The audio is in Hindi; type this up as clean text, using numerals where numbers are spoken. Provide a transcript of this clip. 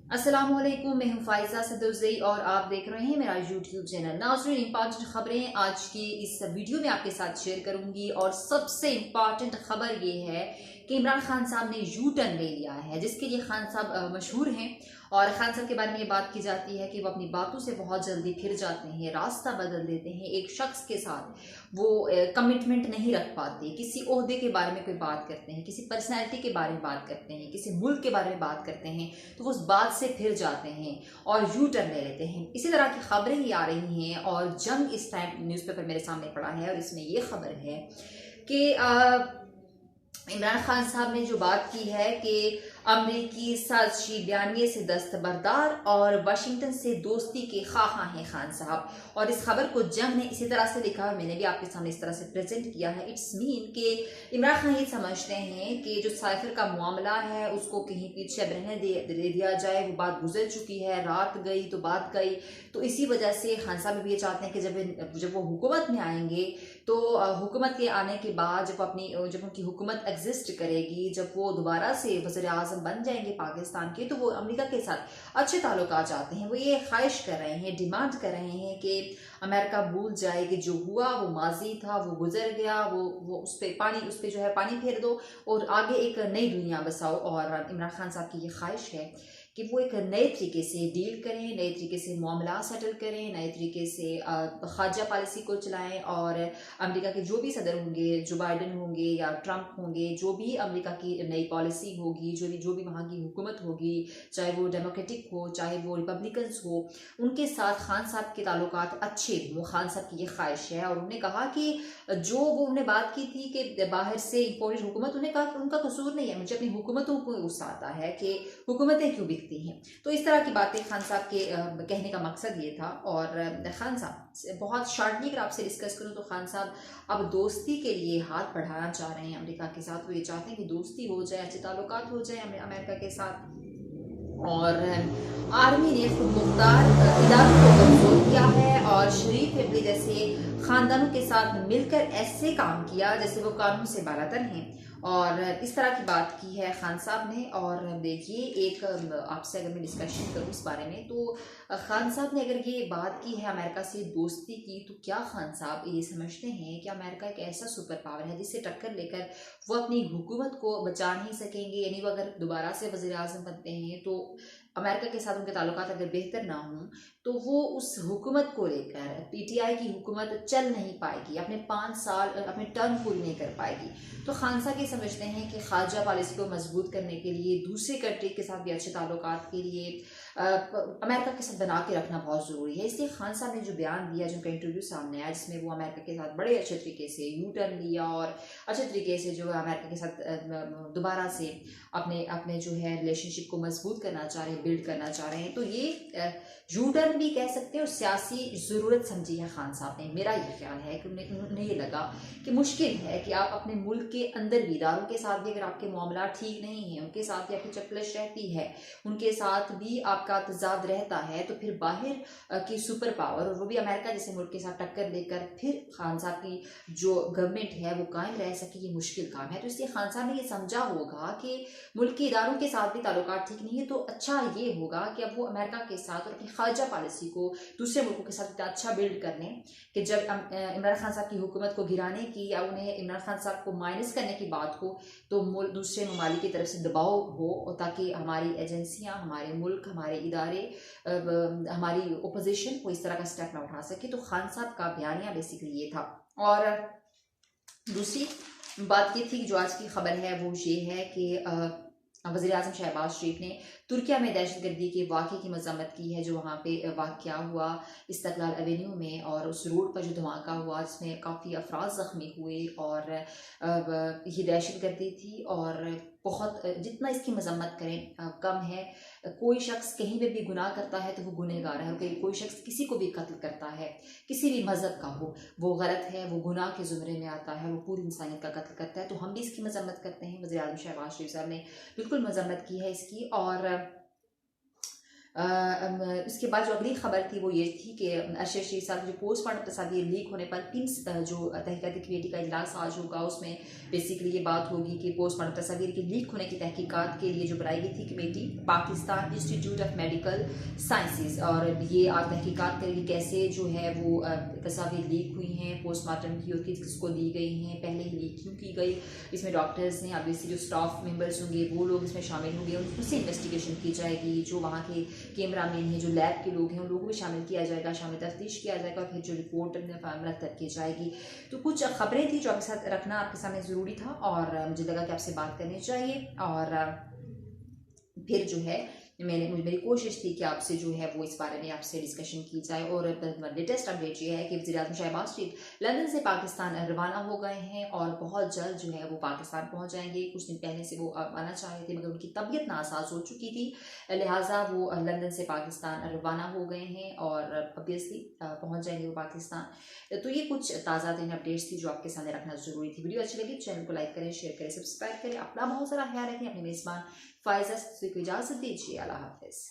अस्सलामुअलैकुम, मैं हूं फाइजा सदुज़ई और आप देख रहे हैं मेरा यूट्यूब चैनल। नाज़रीन, इंपॉर्टेंट खबरें आज की इस वीडियो में आपके साथ शेयर करूंगी और सबसे इम्पॉर्टेंट खबर ये है कि इमरान खान साहब ने यू टर्न ले लिया है, जिसके लिए खान साहब मशहूर हैं। और खान साहब के बारे में ये बात की जाती है कि वो अपनी बातों से बहुत जल्दी फिर जाते हैं, रास्ता बदल देते हैं। एक शख्स के साथ वो कमिटमेंट नहीं रख पाते, किसी ओहदे के बारे में कोई बात करते हैं, किसी पर्सनैलिटी के बारे में बात करते हैं, किसी मुल्क के बारे में बात करते हैं तो वो उस बात से फिर जाते हैं और यू टर्न ले लेते हैं। इसी तरह की खबरें ही आ रही हैं और जंग इस टाइम न्यूज़पेपर मेरे सामने पड़ा है और इसमें ये खबर है कि इमरान खान साहब ने जो बात की है कि अमरीकी साजिशी बयानिए से दस्तबरदार और वाशिंगटन से दोस्ती के ख्वाहां हैं खान साहब। और इस खबर को जंग ने इसी तरह से लिखा और मैंने भी आपके सामने इस तरह से प्रेजेंट किया है। इट्स मीन कि इमरान खान ये समझते हैं कि जो साइफर का मामला है उसको कहीं पीछे अब रहने दे दिया जाए, वो बात गुजर चुकी है, रात गई तो बात गई। तो इसी वजह से खान साहब भी ये चाहते हैं कि जब वो हुकूमत में आएंगे तो हुकूमत के आने के बाद जब उनकी हुकूमत एग्जिस्ट करेगी, जब वो दोबारा से वज़ीर आज़म बन जाएंगे पाकिस्तान के, तो वो अमेरिका के साथ अच्छे ताल्लुकात चाहते हैं। वो ये ख्वाहिश कर रहे हैं, डिमांड कर रहे हैं कि अमेरिका भूल जाए कि जो हुआ वो माजी था, वो गुजर गया, वो उस पर जो है पानी फेर दो और आगे एक नई दुनिया बसाओ। और इमरान खान साहब की ये ख्वाहिश है कि वो एक नए तरीके से डील करें, नए तरीके से मामला सेटल करें, नए तरीके से खारजा पॉलिसी को चलाएं। और अमेरिका के जो भी सदर होंगे, जो बाइडन होंगे या ट्रंप होंगे, जो भी अमेरिका की नई पॉलिसी होगी, जो भी वहाँ की हुकूमत होगी, चाहे वो डेमोक्रेटिक हो चाहे वो रिपब्लिकन्स हो, उनके साथ खान साहब के ताल्लुकात अच्छे हों। खान साहब की ये ख्वाहिश है और उन्होंने कहा कि जो वो उन्हें बात की थी कि बाहर से इम्पोर्टेड हुकूमत, उन्हें कहा कि उनका कसूर नहीं है, मुझे अपनी हुकूमतों को गुस्सा आता है कि हुकूमतें क्यों बिकती हैं। तो इस तरह की बातें खान साहब के कहने का मकसद ये था। और खान साहब बहुत शॉर्टली अगर आपसे डिस्कस करूँ तो खान साहब अब दोस्ती के लिए हाथ बढ़ाना चाह रहे हैं अमेरिका के साथ। वो ये चाहते हैं कि दोस्ती हो जाए, अच्छे ताल्लुकात हो जाए अमेरिका के साथ। और आर्मी ने खुद मुख्तार इदारों को कमजोर किया है और शरीफ फैमिली जैसे खानदानों के साथ मिलकर ऐसे काम किया जैसे वो कानून से बालातर हैं। और इस तरह की बात की है खान साहब ने। और देखिए, एक आपसे अगर मैं डिस्कशन करूँ इस बारे में तो खान साहब ने अगर ये बात की है अमेरिका से दोस्ती की, तो क्या खान साहब ये समझते हैं कि अमेरिका एक ऐसा सुपर पावर है जिससे टक्कर लेकर वो अपनी हुकूमत को बचा नहीं सकेंगे? यानी वो अगर दोबारा से वज़ीर आज़म बनते हैं तो अमेरिका के साथ उनके ताल्लुकात अगर बेहतर ना हों तो वो उस हुकूमत को लेकर, पीटीआई की हुकूमत चल नहीं पाएगी, अपने 5 साल अपने टर्म पूरी नहीं कर पाएगी। तो खान साहब ये समझते हैं कि खारजा पॉलिसी को मजबूत करने के लिए, दूसरे कंट्री के साथ भी अच्छे ताल्लुकात के लिए अमेरिका के साथ बना के रखना बहुत ज़रूरी है। इसलिए खान साहब ने जो बयान दिया, जो उनका इंटरव्यू सामने आया जिसमें वो अमेरिका के साथ बड़े अच्छे तरीके से यू टर्न लिया और अच्छे तरीके से जो है अमेरिका के साथ दोबारा से अपने अपने जो है रिलेशनशिप को मजबूत करना चाह रहे हैं, बिल्ड करना चाह रहे हैं, तो ये यू टर्न भी कह सकते हैं और सियासी ज़रूरत समझी है खान साहब ने। मेरा ये ख्याल है कि उन्हें ये लगा कि मुश्किल है कि आप अपने मुल्क के अंदर भी, इदारों के साथ भी अगर आपके मामला ठीक नहीं है, उनके साथ भी आपकी चपलश रहती है, उनके साथ भी आपका तजाद रहता है, तो फिर बाहर की सुपर पावर और वो भी अमेरिका जैसे मुल्क के साथ टक्कर लेकर फिर खान साहब की जो गवर्नमेंट है वो कायम रह सके, ये मुश्किल काम है। तो इसलिए खान साहब ने ये समझा होगा कि मुल्क के इदारों के साथ भी ताल्लुकात ठीक नहीं है, तो अच्छा ये होगा कि अब वो अमेरिका के साथ और अपनी खारजा पॉलिसी को दूसरे मुल्कों के साथ इतना अच्छा बिल्ड कर लें कि जब इमरान खान साहब की हुकूमत को गिराने की या उन्हें इमरान खान साहब को माइनस करने की बात हो तो दूसरे ममालिक की तरफ से दबाव हो, ताकि हमारी एजेंसियाँ, हमारे मुल्क, हमारे इदारे, हमारी ओपोजिशन को इस तरह का स्टेप ना उठा सके। तो खान साहब का बयानिया बेसिकली ये था। और दूसरी बात ये थी कि जो आज की खबर है वो ये है कि वज़ीर आज़म शहबाज शरीफ ने तुर्किया में दहशतगर्दी के वाक़े की मज़म्मत की है, जो वहाँ पे वाक़या हुआ इस्तिक़लाल एवेन्यू में और उस रोड पर जो धमाका हुआ जिसमें काफ़ी अफराद ज़ख्मी हुए। और ये दहशतगर्दी थी और बहुत, जितना इसकी मज़म्मत करें कम है। कोई शख्स कहीं पे भी गुनाह करता है तो वो गुनहगार है, और कोई शख्स किसी को भी कत्ल करता है, किसी भी मज़हब का हो, वो गलत है, वो गुनाह के ज़ुमरे में आता है, वो पूरी इंसानियत का कत्ल करता है। तो हम भी इसकी मज़म्मत करते हैं। वज़ीर आज़म शहबाज शरीफ साहब ने बिल्कुल मज़म्मत की है इसकी। और उसके बाद जो अगली खबर थी वो ये थी कि अरशद रशीद साहब जो पोस्टमार्टम तस्वीर लीक होने पर 3 जो तहकीकाती कमेटी का इजलास आज होगा, उसमें बेसिकली ये बात होगी कि पोस्टमार्टम तस्वीर की लीक होने की तहकीकात के लिए जो बनाई गई थी committee Pakistan institute of medical sciences, और ये आज तहकीकात करेगी कैसे जो है वो तस्वीर लीक हुई हैं पोस्टमार्टम की और किसको दी गई हैं, पहले ही लीक क्यों की गई। इसमें डॉक्टर्स ने ऑब्वियसली जो स्टाफ मेंबर्स होंगे वो लोग इसमें शामिल होंगे, उनसे इन्वेस्टिगेशन की जाएगी। जो वहाँ के कैमरा मैन हैं, जो लैब के लोग हैं, उन लोगों को शामिल किया जाएगा, शामिल तफ्तीश किया जाएगा और फिर जो रिपोर्ट मरतब की जाएगी। तो कुछ खबरें थी जो आपके साथ रखना आपके सामने ज़रूरी था और मुझे लगा कि आपसे बात करनी चाहिए। और फिर जो है मेरी कोशिश थी कि आपसे जो है वो इस बारे में आपसे डिस्कशन की जाए। और लेटेस्ट अपडेट ये है कि वज़ीर-ए-आज़म शहबाज शरीफ लंदन से पाकिस्तान रवाना हो गए हैं और बहुत जल्द जो है वो पाकिस्तान पहुंच जाएंगे। कुछ दिन पहले से वो आना चाह रहे थे मगर उनकी तबीयत नासाज हो चुकी थी, लिहाजा वो लंदन से पाकिस्तान रवाना हो गए हैं और ऑब्वियसली पहुँच जाएंगे वो पाकिस्तान। तो ये कुछ ताज़ा तरीन अपडेट्स थी जो आपके सामने रखना जरूरी थी। वीडियो अच्छी लगी चैनल को लाइक करें, शेयर करें, सब्सक्राइब करें। अपना बहुत सारा ख्याल रखें। अपने मेज़बान फायजा से को इजाज़त दीजिए। अल्लाह हाफिज़।